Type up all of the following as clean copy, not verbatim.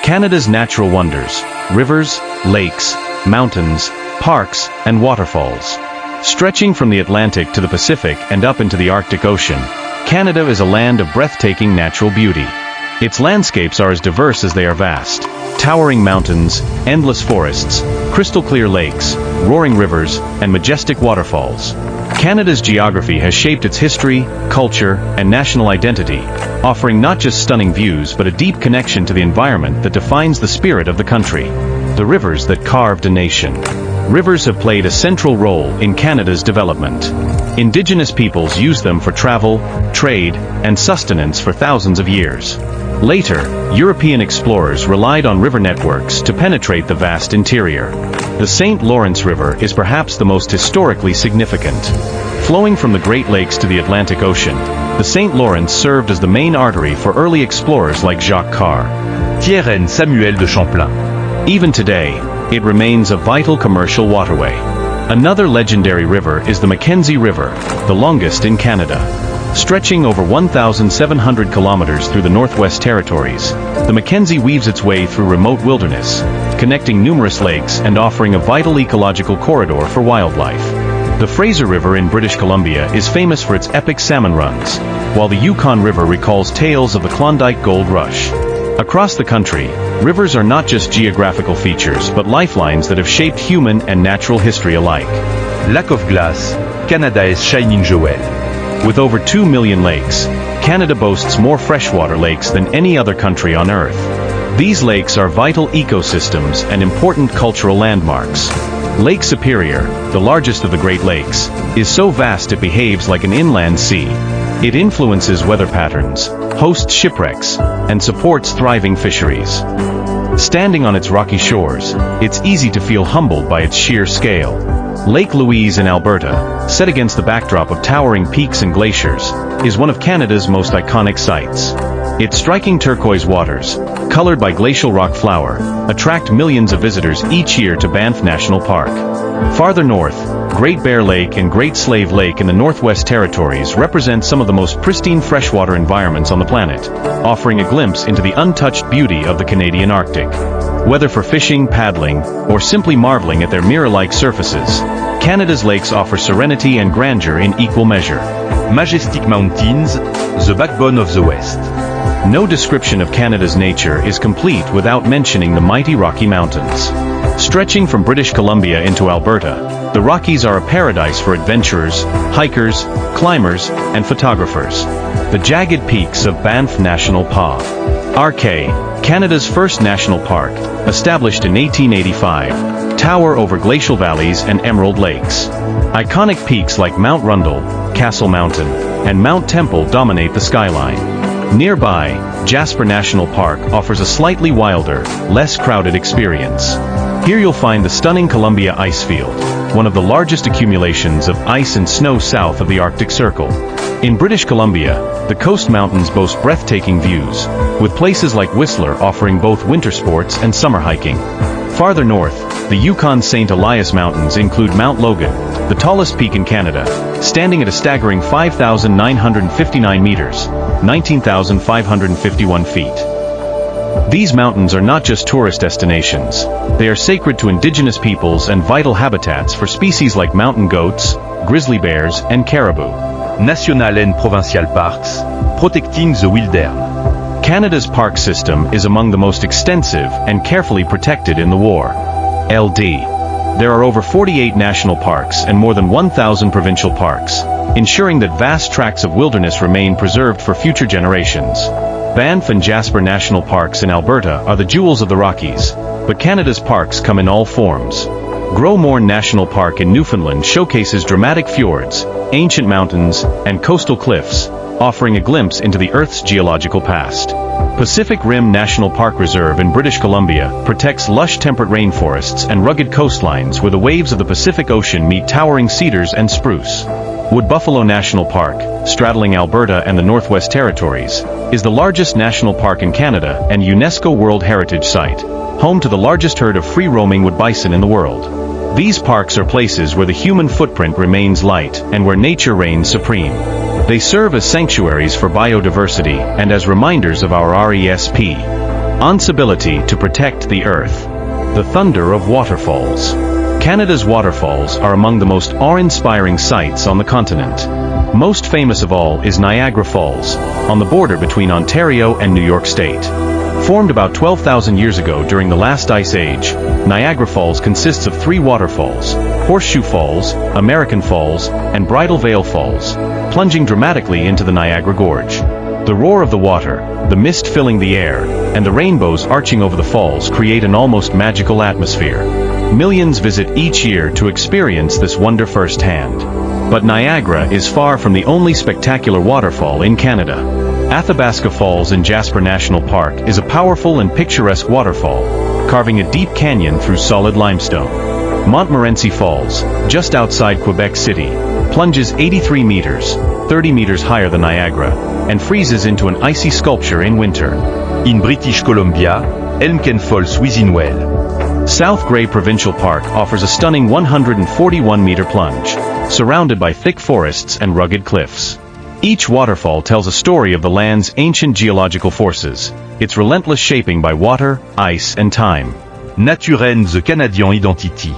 Canada's natural wonders: rivers, lakes, mountains, parks, and waterfalls. Stretching from the Atlantic to the Pacific and up into the Arctic Ocean, Canada is a land of breathtaking natural beauty. Its landscapes are as diverse as they are vast. Towering mountains, endless forests, crystal-clear lakes, roaring rivers, and majestic waterfalls. Canada's geography has shaped its history, culture, and national identity, offering not just stunning views but a deep connection to the environment that defines the spirit of the country. The rivers that carved a nation. Rivers have played a central role in Canada's development. Indigenous peoples used them for travel, trade, and sustenance for thousands of years. Later, European explorers relied on river networks to penetrate the vast interior. The St. Lawrence River is perhaps the most historically significant. Flowing from the Great Lakes to the Atlantic Ocean, the St. Lawrence served as the main artery for early explorers like Jacques Carr. Thierry Samuel de Champlain. Even today, it remains a vital commercial waterway. Another legendary river is the Mackenzie River, the longest in Canada. Stretching over 1,700 kilometers through the Northwest Territories, the Mackenzie weaves its way through remote wilderness, connecting numerous lakes and offering a vital ecological corridor for wildlife. The Fraser River in British Columbia is famous for its epic salmon runs, while the Yukon River recalls tales of the Klondike Gold Rush. Across the country, rivers are not just geographical features but lifelines that have shaped human and natural history alike. Lac of Glace, Canada's shining jewel. With over 2 million lakes, Canada boasts more freshwater lakes than any other country on Earth. These lakes are vital ecosystems and important cultural landmarks. Lake Superior, the largest of the Great Lakes, is so vast it behaves like an inland sea. It influences weather patterns, hosts shipwrecks, and supports thriving fisheries. Standing on its rocky shores, it's easy to feel humbled by its sheer scale. Lake Louise in Alberta, set against the backdrop of towering peaks and glaciers, is one of Canada's most iconic sights. Its striking turquoise waters, colored by glacial rock flour, attract millions of visitors each year to Banff National Park. Farther north, Great Bear Lake and Great Slave Lake in the Northwest Territories represent some of the most pristine freshwater environments on the planet, offering a glimpse into the untouched beauty of the Canadian Arctic. Whether for fishing, paddling, or simply marveling at their mirror-like surfaces, Canada's lakes offer serenity and grandeur in equal measure. Majestic mountains, the backbone of the West. No description of Canada's nature is complete without mentioning the mighty Rocky Mountains. Stretching from British Columbia into Alberta, the Rockies are a paradise for adventurers, hikers, climbers, and photographers. The jagged peaks of Banff National Park. RK, Canada's first national park, established in 1885, tower over glacial valleys and emerald lakes. Iconic peaks like Mount Rundle, Castle Mountain, and Mount Temple dominate the skyline. Nearby, Jasper National Park offers a slightly wilder, less crowded experience. Here you'll find the stunning Columbia Icefield, one of the largest accumulations of ice and snow south of the Arctic Circle. In British Columbia, the Coast Mountains boast breathtaking views, with places like Whistler offering both winter sports and summer hiking. Farther north, the Yukon St. Elias Mountains include Mount Logan, the tallest peak in Canada, standing at a staggering 5,959 meters, 19,551 feet. These mountains are not just tourist destinations. They are sacred to indigenous peoples and vital habitats for species like mountain goats, grizzly bears, and caribou. National and provincial parks, protecting the wilderness. Canada's park system is among the most extensive and carefully protected in the war. LD. There are over 48 national parks and more than 1,000 provincial parks, ensuring that vast tracts of wilderness remain preserved for future generations. Banff and Jasper National Parks in Alberta are the jewels of the Rockies, but Canada's parks come in all forms. Grosmorn National Park in Newfoundland showcases dramatic fjords, ancient mountains, and coastal cliffs, offering a glimpse into the Earth's geological past. Pacific Rim National Park Reserve in British Columbia protects lush temperate rainforests and rugged coastlines where the waves of the Pacific Ocean meet towering cedars and spruce. Wood Buffalo National Park, straddling Alberta and the Northwest Territories, is the largest national park in Canada and UNESCO World Heritage Site, home to the largest herd of free-roaming wood bison in the world. These parks are places where the human footprint remains light and where nature reigns supreme. They serve as sanctuaries for biodiversity and as reminders of our RESP. On's ability to protect the earth. The thunder of waterfalls. Canada's waterfalls are among the most awe-inspiring sights on the continent. Most famous of all is Niagara Falls, on the border between Ontario and New York State. Formed about 12,000 years ago during the last ice age, Niagara Falls consists of 3 waterfalls: Horseshoe Falls, American Falls, and Bridal Veil Falls, plunging dramatically into the Niagara Gorge. The roar of the water, the mist filling the air, and the rainbows arching over the falls create an almost magical atmosphere. Millions visit each year to experience this wonder firsthand. But Niagara is far from the only spectacular waterfall in Canada. Athabasca Falls in Jasper National Park is a powerful and picturesque waterfall, carving a deep canyon through solid limestone. Montmorency Falls, just outside Quebec City, plunges 83 meters, 30 meters higher than Niagara, and freezes into an icy sculpture in winter. In British Columbia, Elmken Falls within well. South Grey Provincial Park offers a stunning 141-meter plunge, surrounded by thick forests and rugged cliffs. Each waterfall tells a story of the land's ancient geological forces, its relentless shaping by water, ice, and time. Naturen the Canadian identity.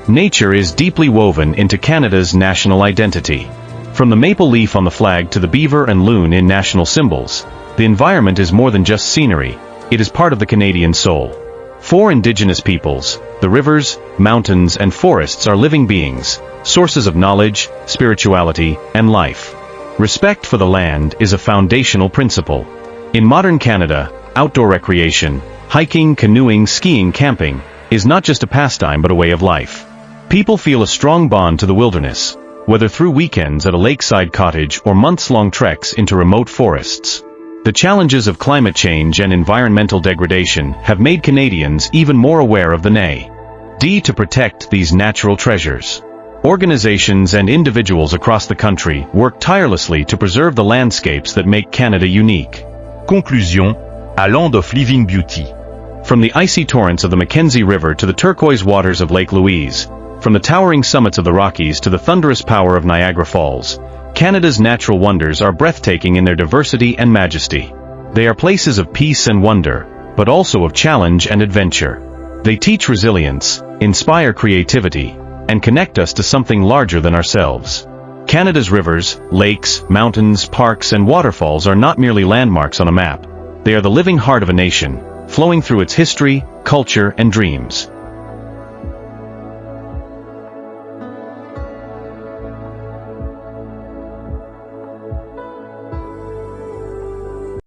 Nature is deeply woven into Canada's national identity. From the maple leaf on the flag to the beaver and loon in national symbols, the environment is more than just scenery, it is part of the Canadian soul. For Indigenous peoples, the rivers, mountains, and forests are living beings, sources of knowledge, spirituality, and life. Respect for the land is a foundational principle. In modern Canada, outdoor recreation, hiking, canoeing, skiing, camping, is not just a pastime but a way of life. People feel a strong bond to the wilderness, whether through weekends at a lakeside cottage or months-long treks into remote forests. The challenges of climate change and environmental degradation have made Canadians even more aware of the need to protect these natural treasures. Organizations and individuals across the country work tirelessly to preserve the landscapes that make Canada unique. Conclusion, a land of living beauty. From the icy torrents of the Mackenzie River to the turquoise waters of Lake Louise, from the towering summits of the Rockies to the thunderous power of Niagara Falls, Canada's natural wonders are breathtaking in their diversity and majesty. They are places of peace and wonder, but also of challenge and adventure. They teach resilience, inspire creativity, and connect us to something larger than ourselves. Canada's rivers, lakes, mountains, parks, and waterfalls are not merely landmarks on a map. They are the living heart of a nation, flowing through its history, culture, and dreams.